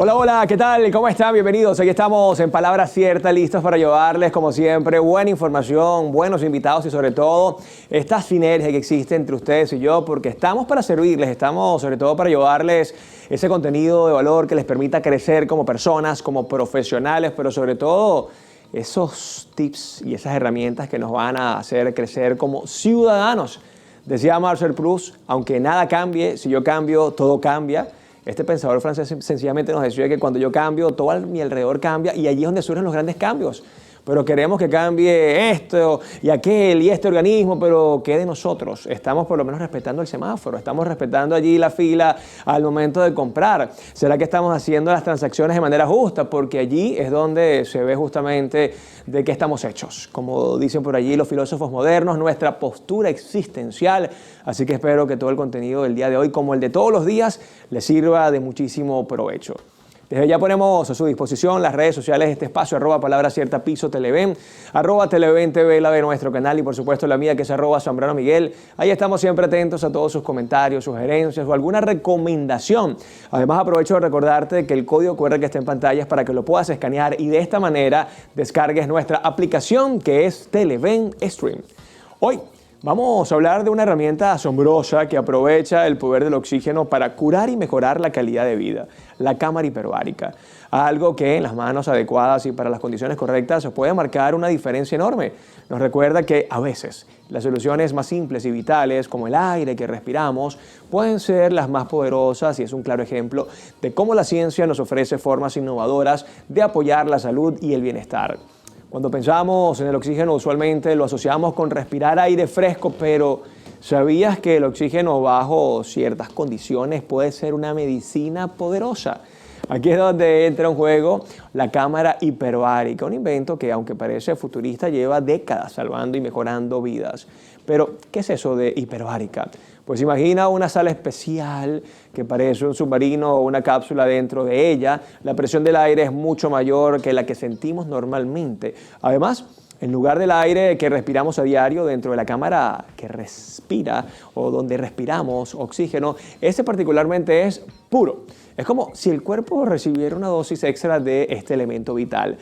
Hola, hola, ¿qué tal? ¿Cómo están? Bienvenidos. Aquí estamos en Palabra Cierta, listos para llevarles, como siempre, buena información, buenos invitados y sobre todo esta sinergia que existe entre ustedes y yo, porque estamos para servirles, estamos sobre todo para llevarles ese contenido de valor que les permita crecer como personas, como profesionales, pero sobre todo esos tips y esas herramientas que nos van a hacer crecer como ciudadanos. Decía Marcel Proust, aunque nada cambie, si yo cambio, todo cambia. Este pensador francés sencillamente nos decía que cuando yo cambio, todo a mi alrededor cambia y allí es donde surgen los grandes cambios. Pero queremos que cambie esto y aquel y este organismo, pero ¿qué de nosotros? Estamos por lo menos respetando el semáforo, estamos respetando allí la fila al momento de comprar. ¿Será que estamos haciendo las transacciones de manera justa? Porque allí es donde se ve justamente de qué estamos hechos. Como dicen por allí los filósofos modernos, nuestra postura existencial. Así que espero que todo el contenido del día de hoy, como el de todos los días, les sirva de muchísimo provecho. Desde ya ponemos a su disposición las redes sociales de este espacio, @PalabraCierta_Televen, @TelevenTV, la de nuestro canal y por supuesto la mía que es @ZambranoMiguel. Ahí estamos siempre atentos a todos sus comentarios, sugerencias o alguna recomendación. Además aprovecho de recordarte que el código QR que está en pantalla es para que lo puedas escanear y de esta manera descargues nuestra aplicación que es Televen Stream. Hoy vamos a hablar de una herramienta asombrosa que aprovecha el poder del oxígeno para curar y mejorar la calidad de vida, la cámara hiperbárica. Algo que en las manos adecuadas y para las condiciones correctas puede marcar una diferencia enorme. Nos recuerda que a veces las soluciones más simples y vitales, como el aire que respiramos, pueden ser las más poderosas y es un claro ejemplo de cómo la ciencia nos ofrece formas innovadoras de apoyar la salud y el bienestar. Cuando pensamos en el oxígeno, usualmente lo asociamos con respirar aire fresco, pero ¿sabías que el oxígeno bajo ciertas condiciones puede ser una medicina poderosa? Aquí es donde entra en juego la cámara hiperbárica, un invento que, aunque parece futurista, lleva décadas salvando y mejorando vidas. Pero, ¿qué es eso de hiperbárica? Pues imagina una sala especial que parece un submarino o una cápsula dentro de ella. La presión del aire es mucho mayor que la que sentimos normalmente. Además, en lugar del aire que respiramos a diario dentro de la cámara que respira o donde respiramos oxígeno, ese particularmente es puro. Es como si el cuerpo recibiera una dosis extra de este elemento vital.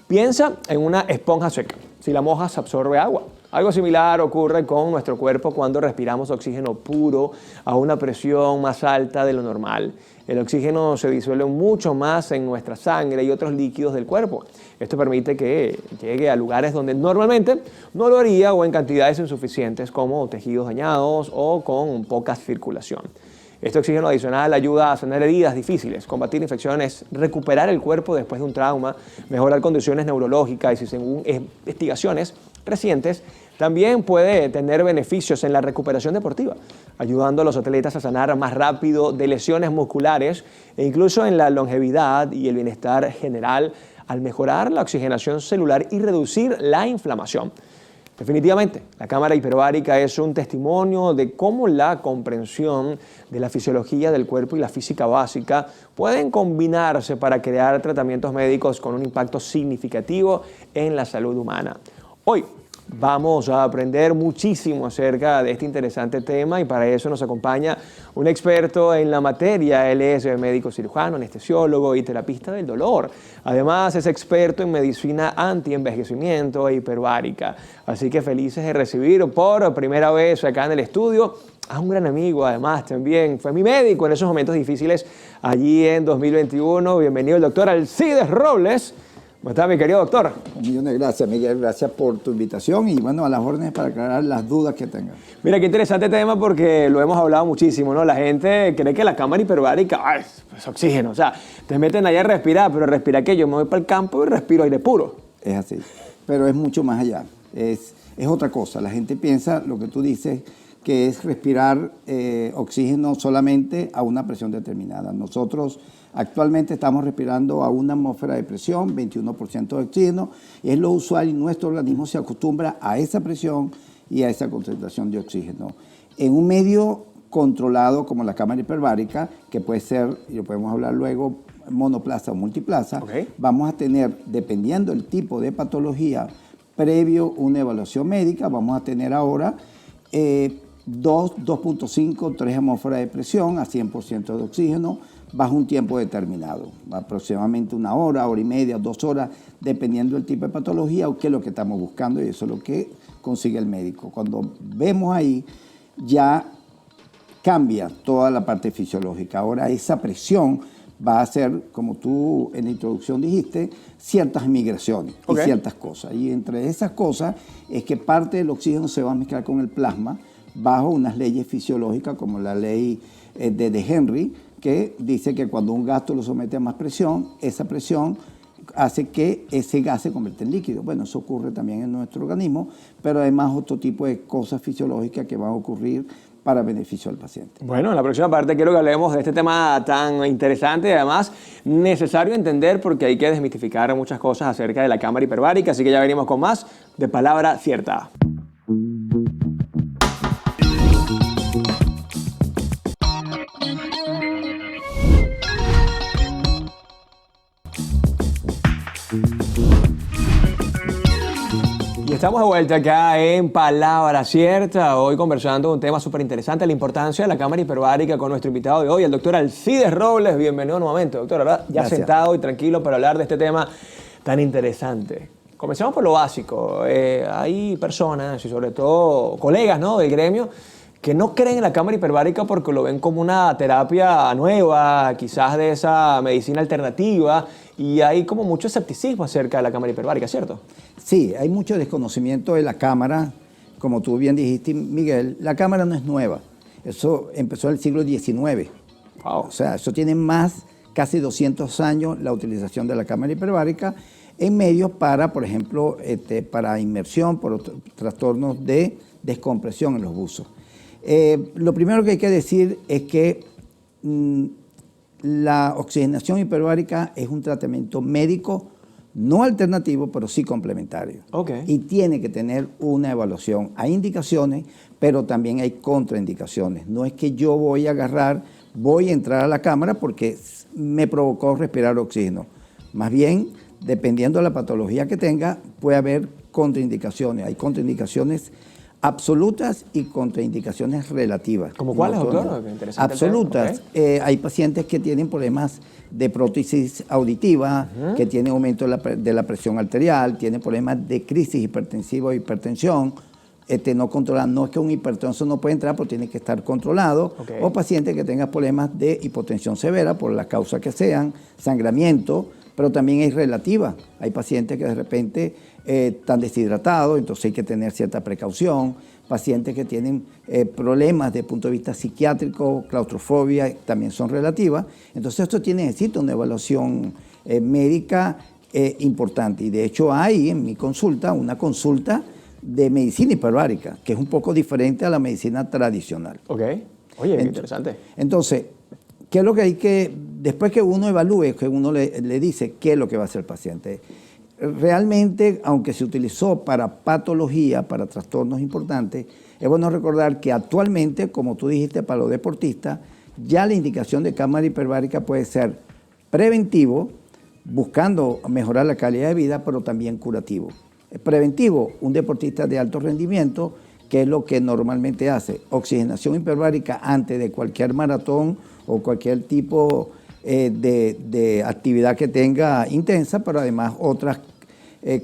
Piensa en una esponja seca. Si la mojas, absorbe agua. Algo similar ocurre con nuestro cuerpo cuando respiramos oxígeno puro a una presión más alta de lo normal. El oxígeno se disuelve mucho más en nuestra sangre y otros líquidos del cuerpo. Esto permite que llegue a lugares donde normalmente no lo haría o en cantidades insuficientes como tejidos dañados o con poca circulación. Este oxígeno adicional ayuda a sanar heridas difíciles, combatir infecciones, recuperar el cuerpo después de un trauma, mejorar condiciones neurológicas y según investigaciones recientes, también puede tener beneficios en la recuperación deportiva, ayudando a los atletas a sanar más rápido de lesiones musculares e incluso en la longevidad y el bienestar general al mejorar la oxigenación celular y reducir la inflamación. Definitivamente, la cámara hiperbárica es un testimonio de cómo la comprensión de la fisiología del cuerpo y la física básica pueden combinarse para crear tratamientos médicos con un impacto significativo en la salud humana. Hoy vamos a aprender muchísimo acerca de este interesante tema y para eso nos acompaña un experto en la materia. Él es médico cirujano, anestesiólogo y terapista del dolor. Además es experto en medicina anti-envejecimiento e hiperbárica. Así que felices de recibir por primera vez acá en el estudio a un gran amigo. Además también fue mi médico en esos momentos difíciles allí en 2021. Bienvenido el doctor Alcides Robles. ¿Cómo está, mi querido doctor? Un millón de gracias, Miguel. Gracias por tu invitación y, bueno, a las órdenes para aclarar las dudas que tengas. Mira, qué interesante tema porque lo hemos hablado muchísimo, ¿no? La gente cree que la cámara hiperbárica es oxígeno. O sea, te meten allá a respirar, pero respira que yo me voy para el campo y respiro aire puro. Es así, pero es mucho más allá. Es otra cosa. La gente piensa, lo que tú dices, que es respirar oxígeno solamente a una presión determinada. Nosotros actualmente estamos respirando a una atmósfera de presión, 21% de oxígeno, y es lo usual y nuestro organismo se acostumbra a esa presión y a esa concentración de oxígeno. En un medio controlado como la cámara hiperbárica, que puede ser, y lo podemos hablar luego, monoplaza o multiplaza, Okay. Vamos a tener, dependiendo del tipo de patología, previo una evaluación médica, vamos a tener ahora 2.5, 3 atmósferas de presión a 100% de oxígeno, bajo un tiempo determinado, aproximadamente 1 hora, hora y media, 2 horas, dependiendo del tipo de patología o qué es lo que estamos buscando, y eso es lo que consigue el médico. Cuando vemos ahí, ya cambia toda la parte fisiológica. Ahora esa presión va a hacer, como tú en la introducción dijiste, ciertas migraciones y ciertas cosas. Y entre esas cosas es que parte del oxígeno se va a mezclar con el plasma bajo unas leyes fisiológicas como la ley de Henry, que dice que cuando un gas lo somete a más presión, esa presión hace que ese gas se convierta en líquido. Bueno, eso ocurre también en nuestro organismo, pero además otro tipo de cosas fisiológicas que van a ocurrir para beneficio del paciente. Bueno, en la próxima parte quiero que hablemos de este tema tan interesante y además necesario entender porque hay que desmitificar muchas cosas acerca de la cámara hiperbárica, así que ya venimos con más de Palabra Cierta. Y estamos de vuelta acá en Palabra Cierta, hoy conversando de un tema súper interesante, la importancia de la cámara hiperbárica con nuestro invitado de hoy, el doctor Alcides Robles. Bienvenido nuevamente, doctor. Ahora ya Gracias. sentado y tranquilo para hablar de este tema tan interesante. Comencemos por lo básico. Hay personas y sobre todo colegas, ¿no?, del gremio que no creen en la cámara hiperbárica porque lo ven como una terapia nueva, quizás de esa medicina alternativa, y hay como mucho escepticismo acerca de la cámara hiperbárica, ¿cierto? Sí, hay mucho desconocimiento de la cámara. Como tú bien dijiste, Miguel, la cámara no es nueva. Eso empezó en el siglo XIX. Wow. O sea, eso tiene casi 200 años la utilización de la cámara hiperbárica en medios para, por ejemplo, para inmersión, por trastornos de descompresión en los buzos. Lo primero que hay que decir es que la oxigenación hiperbárica es un tratamiento médico no alternativo, pero sí complementario. Okay. Y tiene que tener una evaluación. Hay indicaciones, pero también hay contraindicaciones. No es que yo voy a entrar a la cámara porque me provocó respirar oxígeno. Más bien, dependiendo de la patología que tenga, puede haber contraindicaciones. Hay contraindicaciones absolutas y contraindicaciones relativas. ¿Cómo cuáles, doctor? Interesante. Absolutas. Okay. Hay pacientes que tienen problemas de prótesis auditiva, que tienen aumento de la presión arterial, tienen problemas de crisis hipertensiva o hipertensión, no controlan. No es que un hipertenso no puede entrar, pero tiene que estar controlado. Okay. O pacientes que tengan problemas de hipotensión severa, por la causa que sean, sangramiento, pero también es relativa. Hay pacientes que de repente están deshidratados, entonces hay que tener cierta precaución. Pacientes que tienen problemas desde el punto de vista psiquiátrico, claustrofobia, también son relativas. Entonces esto necesita una evaluación médica importante. Y de hecho hay en mi consulta una consulta de medicina hiperbárica, que es un poco diferente a la medicina tradicional. Ok. Oye, qué interesante. Entonces, ¿qué es lo que hay que, después que uno evalúe, que uno le dice qué es lo que va a hacer el paciente? Realmente, aunque se utilizó para patología, para trastornos importantes, es bueno recordar que actualmente, como tú dijiste, para los deportistas, ya la indicación de cámara hiperbárica puede ser preventivo, buscando mejorar la calidad de vida, pero también curativo. Preventivo, un deportista de alto rendimiento, que es lo que normalmente hace, oxigenación hiperbárica antes de cualquier maratón o cualquier tipo de actividad que tenga intensa, pero además otras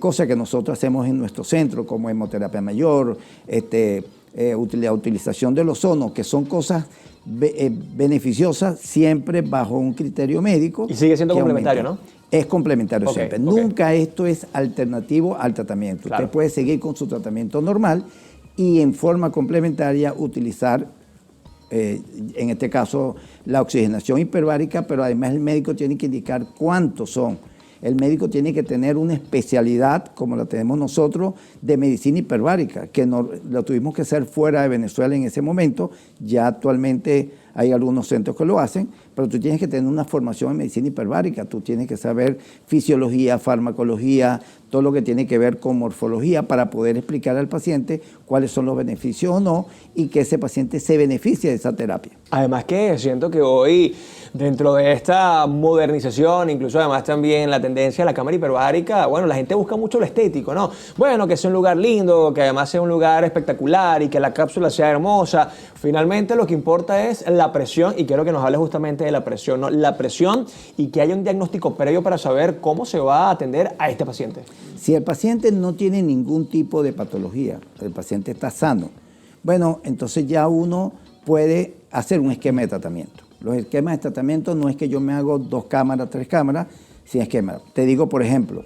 cosas que nosotros hacemos en nuestro centro, como hemoterapia mayor, la utilización del ozono, que son cosas beneficiosas siempre bajo un criterio médico. Y sigue siendo complementario, ¿no? Es complementario siempre. Nunca Okay. esto es alternativo al tratamiento. Claro. Usted puede seguir con su tratamiento normal y en forma complementaria utilizar, en este caso, la oxigenación hiperbárica, pero además el médico tiene que indicar cuántos son. El médico tiene que tener una especialidad, como la tenemos nosotros, de medicina hiperbárica, que no, lo tuvimos que hacer fuera de Venezuela en ese momento. Ya actualmente hay algunos centros que lo hacen, pero tú tienes que tener una formación en medicina hiperbárica. Tú tienes que saber fisiología, farmacología, todo lo que tiene que ver con morfología para poder explicar al paciente cuáles son los beneficios o no, y que ese paciente se beneficie de esa terapia. Además que siento que hoy, dentro de esta modernización, incluso además también la tendencia a la cámara hiperbárica, bueno, la gente busca mucho lo estético, ¿no? Bueno, que sea un lugar lindo, que además sea un lugar espectacular y que la cápsula sea hermosa. Finalmente lo que importa es la presión, y quiero que nos hable justamente de la presión, ¿no? La presión, y que haya un diagnóstico previo para saber cómo se va a atender a este paciente. Si el paciente no tiene ningún tipo de patología, el paciente está sano, bueno, entonces ya uno puede hacer un esquema de tratamiento. Los esquemas de tratamiento no es que yo me hago 2 cámaras, 3 cámaras, sin esquema. Te digo, por ejemplo,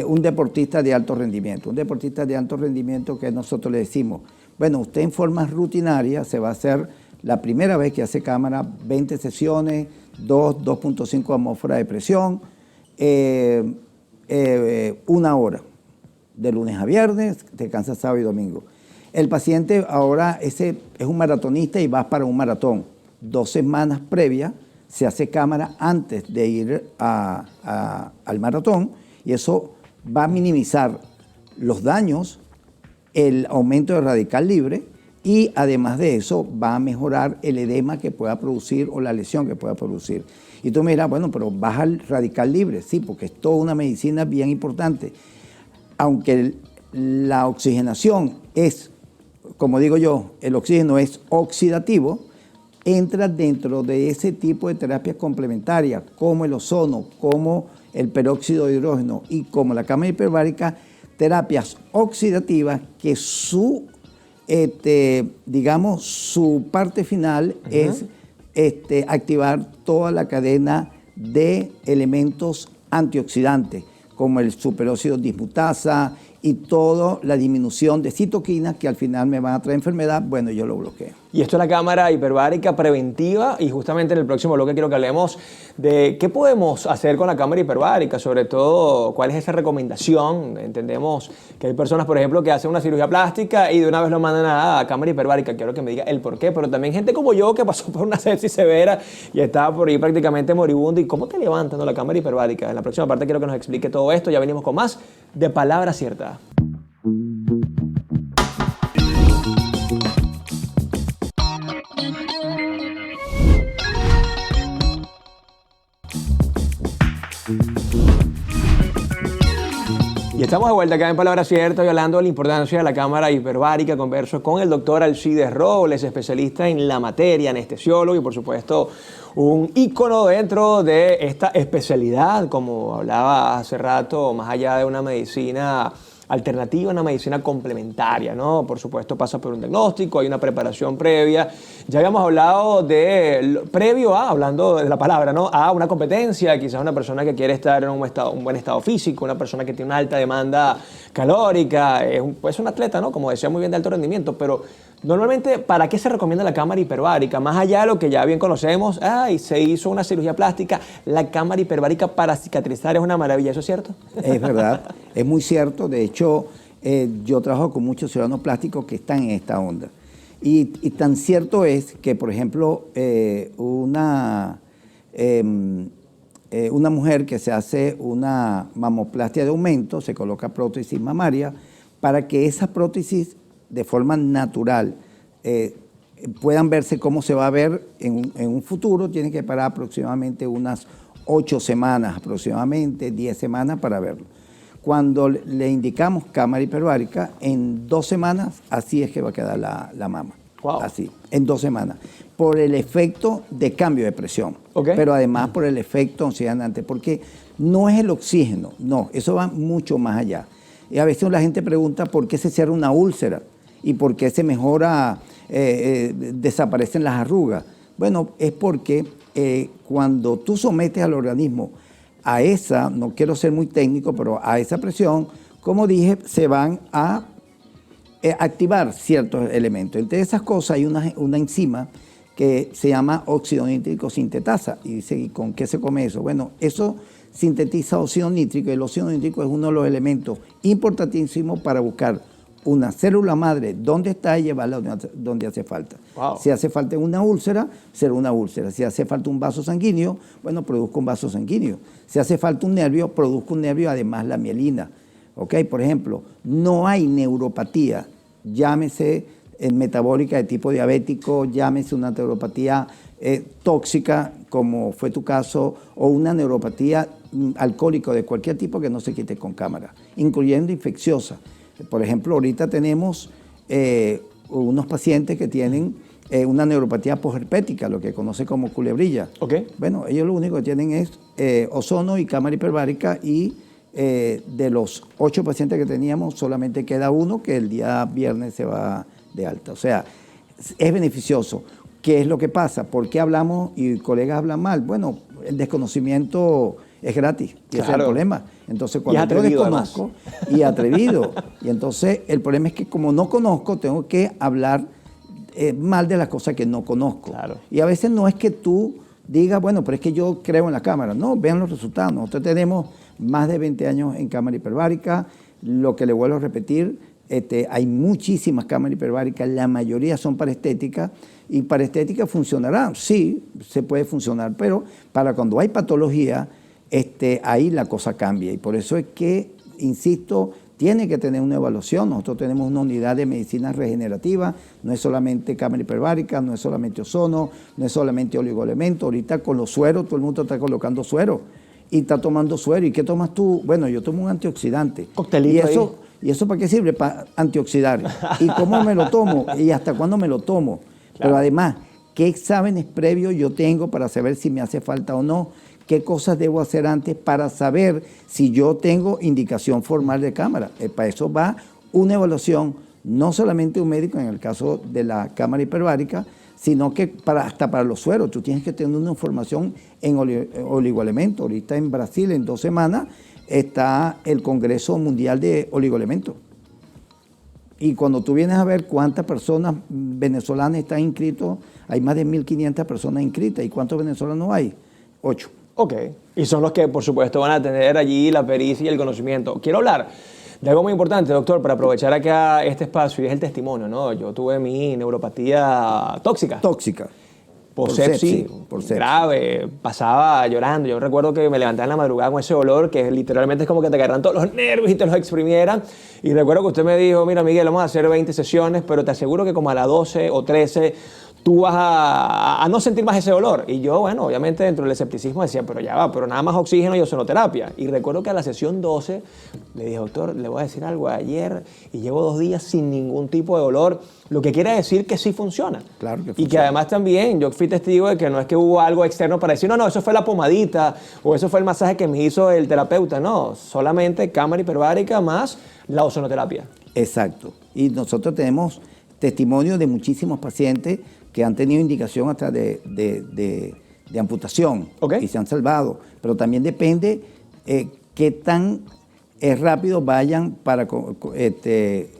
un deportista de alto rendimiento. Un deportista de alto rendimiento que nosotros le decimos, bueno, usted en forma rutinaria se va a hacer la primera vez que hace cámara 20 sesiones, 2.5 atmósferas de presión, 1 hora, de lunes a viernes, descansa sábado y domingo. El paciente ahora ese es un maratonista y va para un maratón. 2 semanas previas se hace cámara antes de ir al maratón, y eso va a minimizar los daños, el aumento de radical libre, y además de eso va a mejorar el edema que pueda producir o la lesión que pueda producir. Y tú me dirás, bueno, pero baja el radical libre. Sí, porque es toda una medicina bien importante. Aunque la oxigenación es, como digo yo, el oxígeno es oxidativo, entra dentro de ese tipo de terapias complementarias, como el ozono, como el peróxido de hidrógeno y como la cámara hiperbárica, terapias oxidativas que su parte final es activar toda la cadena de elementos antioxidantes, como el superóxido dismutasa y toda la disminución de citoquinas que al final me van a traer enfermedad. Bueno, yo lo bloqueo. Y esto es la cámara hiperbárica preventiva, y justamente en el próximo bloque quiero que hablemos de qué podemos hacer con la cámara hiperbárica, sobre todo cuál es esa recomendación. Entendemos que hay personas, por ejemplo, que hacen una cirugía plástica y de una vez lo mandan a cámara hiperbárica. Quiero que me diga el por qué, pero también gente como yo que pasó por una sepsis severa y estaba por ahí prácticamente moribundo. ¿Y cómo te levantan la cámara hiperbárica? En la próxima parte quiero que nos explique todo esto. Ya venimos con más de Palabra Cierta. Y estamos de vuelta acá en Palabra Cierta y hablando de la importancia de la cámara hiperbárica. Converso con el doctor Alcides Robles, especialista en la materia, anestesiólogo y por supuesto un ícono dentro de esta especialidad, como hablaba hace rato, más allá de una medicina alternativa, una medicina complementaria, ¿no? Por supuesto pasa por un diagnóstico, hay una preparación previa. Ya habíamos hablado de previo a, hablando de la palabra, ¿no? A una competencia, quizás una persona que quiere estar en un buen estado físico, una persona que tiene una alta demanda calórica, es un atleta, ¿no? Como decía, muy bien de alto rendimiento, pero normalmente, ¿para qué se recomienda la cámara hiperbárica? Más allá de lo que ya bien conocemos, se hizo una cirugía plástica, la cámara hiperbárica para cicatrizar es una maravilla, ¿eso es cierto? Es verdad, es muy cierto. De hecho, yo trabajo con muchos cirujanos plásticos que están en esta onda. Y tan cierto es que, por ejemplo, una mujer que se hace una mamoplastia de aumento, se coloca prótesis mamaria, para que esa prótesis de forma natural puedan verse cómo se va a ver en un futuro, tienen que parar aproximadamente unas 8 semanas, aproximadamente 10 semanas para verlo. Cuando le indicamos cámara hiperbárica, en 2 semanas, así es que va a quedar la mama. Wow. Así, en 2 semanas. Por el efecto de cambio de presión. Okay. Pero además por el efecto oxigenante, porque no es el oxígeno, no, eso va mucho más allá. Y a veces la gente pregunta por qué se cierra una úlcera y por qué se mejora, desaparecen las arrugas. Bueno, es porque cuando tú sometes al organismo a esa, no quiero ser muy técnico, pero a esa presión, como dije, se van a activar ciertos elementos. Entre esas cosas hay una enzima que se llama óxido nítrico sintetasa. Y dice, ¿y con qué se come eso? Bueno, eso sintetiza óxido nítrico, y el óxido nítrico es uno de los elementos importantísimos para buscar una célula madre donde está y llevarla donde hace falta. Wow. Si hace falta una úlcera, será una úlcera. Si hace falta un vaso sanguíneo, bueno, produzca un vaso sanguíneo. Si hace falta un nervio, produzca un nervio, además la mielina. ¿Ok? Por ejemplo, no hay neuropatía llámese metabólica de tipo diabético, llámese una neuropatía tóxica, como fue tu caso, o una neuropatía alcohólica de cualquier tipo que no se quite con cámara, incluyendo infecciosa. Por ejemplo, ahorita tenemos unos pacientes que tienen una neuropatía posherpética, lo que conoce como culebrilla. Okay. Bueno, ellos lo único que tienen es ozono y cámara hiperbárica, y de los 8 pacientes que teníamos, solamente queda uno que el día viernes se va de alta. O sea, es beneficioso. ¿Qué es lo que pasa? ¿Por qué hablamos y colegas hablan mal? Bueno, el desconocimiento es gratis, y ese es el problema. Entonces, cuando yo desconozco, y atrevido, y entonces el problema es que como no conozco, tengo que hablar mal de las cosas que no conozco. Claro. Y a veces no es que tú digas, bueno, pero es que yo creo en la cámara. No, vean los resultados. Nosotros tenemos más de 20 años en cámara hiperbárica. Lo que le vuelvo a repetir, hay muchísimas cámaras hiperbáricas, la mayoría son para estética, y para estética funcionará, sí, se puede funcionar, pero para cuando hay patología, ahí la cosa cambia, y por eso es que, insisto, tiene que tener una evaluación. Nosotros tenemos una unidad de medicina regenerativa, no es solamente cámara hiperbárica, no es solamente ozono, no es solamente oligoelementos. Ahorita con los sueros, todo el mundo está colocando suero y está tomando suero. ¿Y qué tomas tú? Bueno, yo tomo un antioxidante. Coctelito ¿Y eso para qué sirve? Para antioxidar. ¿Y cómo me lo tomo? ¿Y hasta cuándo me lo tomo? Claro. Pero además, ¿qué exámenes previos yo tengo para saber si me hace falta o no? ¿Qué cosas debo hacer antes para saber si yo tengo indicación formal de cámara? Para eso va una evaluación, no solamente un médico en el caso de la cámara hiperbárica, sino que hasta para los sueros. Tú tienes que tener una información en oligoelementos. Ahorita en Brasil, en 2 semanas, está el Congreso Mundial de Oligoelementos. Y cuando tú vienes a ver cuántas personas venezolanas están inscritos, hay más de 1.500 personas inscritas. ¿Y cuántos venezolanos hay? 8. Ok, y son los que, por supuesto, van a tener allí la pericia y el conocimiento. Quiero hablar de algo muy importante, doctor, para aprovechar acá este espacio, y es el testimonio, ¿no? Yo tuve mi neuropatía tóxica. Tóxica. Por sepsis, grave, pasaba llorando. Yo recuerdo que me levantaba en la madrugada con ese dolor que literalmente es como que te agarran todos los nervios y te los exprimieran. Y recuerdo que usted me dijo, mira Miguel, vamos a hacer 20 sesiones, pero te aseguro que como a las 12 o 13 tú vas a no sentir más ese dolor. Y yo, bueno, obviamente dentro del escepticismo decía, pero ya va, pero nada más oxígeno y ozonoterapia. Y recuerdo que a la sesión 12 le dije, doctor, le voy a decir algo, ayer y llevo 2 días sin ningún tipo de dolor, lo que quiere decir que sí funciona. Claro que funciona. Y que además también yo fui testigo de que no es que hubo algo externo para decir, no, eso fue la pomadita o eso fue el masaje que me hizo el terapeuta. No, solamente cámara hiperbárica más la ozonoterapia. Exacto. Y nosotros tenemos testimonios de muchísimos pacientes que han tenido indicación hasta de amputación, okay, y se han salvado. Pero también depende qué tan rápido vayan para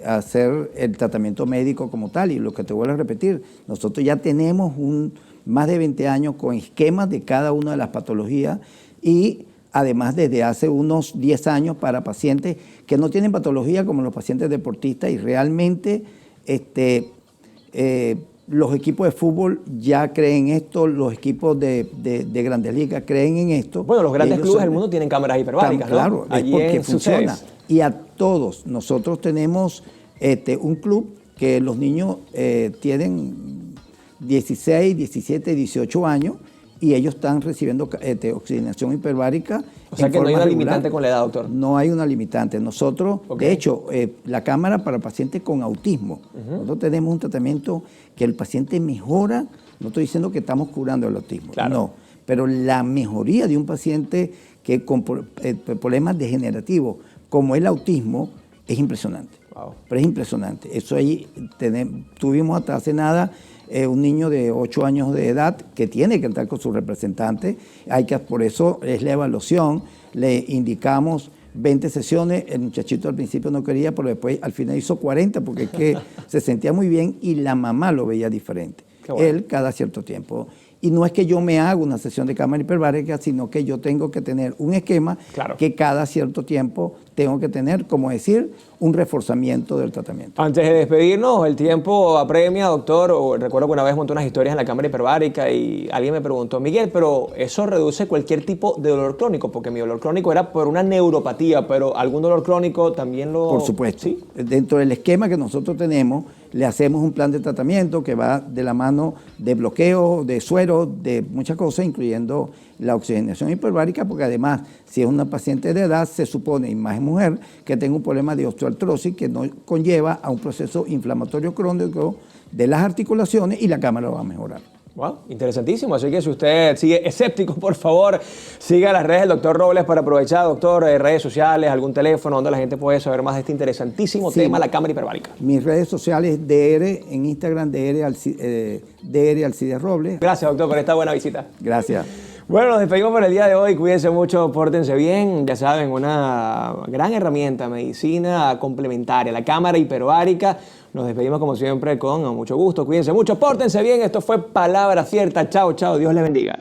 hacer el tratamiento médico como tal. Y lo que te vuelvo a repetir, nosotros ya tenemos más de 20 años con esquemas de cada una de las patologías, y además desde hace unos 10 años para pacientes que no tienen patología como los pacientes deportistas, y realmente los equipos de fútbol ya creen esto, los equipos de Grandes Ligas creen en esto. Bueno, los grandes clubes del mundo tienen cámaras hiperbáricas, ¿no? Claro, es porque funciona. Y a todos, nosotros tenemos un club que los niños tienen 16, 17, 18 años, y ellos están recibiendo oxigenación hiperbárica. O sea que no hay una limitante con la edad, doctor. No hay una limitante. Nosotros, okay, de hecho, la cámara para pacientes con autismo, nosotros tenemos un tratamiento que el paciente mejora. No estoy diciendo que estamos curando el autismo, claro, no, pero la mejoría de un paciente que con problemas degenerativos como el autismo es impresionante. Wow. Pero es impresionante. Eso ahí tuvimos hasta hace nada un niño de 8 años de edad que tiene que entrar con su representante. Por eso es la evaluación. Le indicamos 20 sesiones. El muchachito al principio no quería, pero después al final hizo 40 porque es que se sentía muy bien, y la mamá lo veía diferente. Bueno. Él cada cierto tiempo. Y no es que yo me haga una sesión de cámara hiperbárica, sino que yo tengo que tener un esquema que cada cierto tiempo tengo que tener, como decir, un reforzamiento del tratamiento. Antes de despedirnos, el tiempo apremia, doctor. Recuerdo que una vez monté unas historias en la cámara hiperbárica y alguien me preguntó, Miguel, pero eso reduce cualquier tipo de dolor crónico, porque mi dolor crónico era por una neuropatía, pero algún dolor crónico también lo... Por supuesto. ¿Sí? Dentro del esquema que nosotros tenemos, le hacemos un plan de tratamiento que va de la mano de bloqueo, de suero, de muchas cosas, incluyendo la oxigenación hiperbárica, porque además, si es una paciente de edad, se supone, y más mujer, que tenga un problema de osteoartrosis que no conlleva a un proceso inflamatorio crónico de las articulaciones y la cámara lo va a mejorar. Wow, interesantísimo. Así que si usted sigue escéptico, por favor, siga las redes del doctor Robles para aprovechar, doctor, redes sociales, algún teléfono donde la gente puede saber más de este interesantísimo tema, la cámara hiperbárica. Mis redes sociales, DR, en Instagram, DR Alcides Robles. Gracias, doctor, por esta buena visita. Gracias. Bueno, nos despedimos por el día de hoy. Cuídense mucho, pórtense bien. Ya saben, una gran herramienta, medicina complementaria, la cámara hiperbárica. Nos despedimos como siempre con mucho gusto. Cuídense mucho, pórtense bien. Esto fue Palabra Cierta. Chao, chao. Dios les bendiga.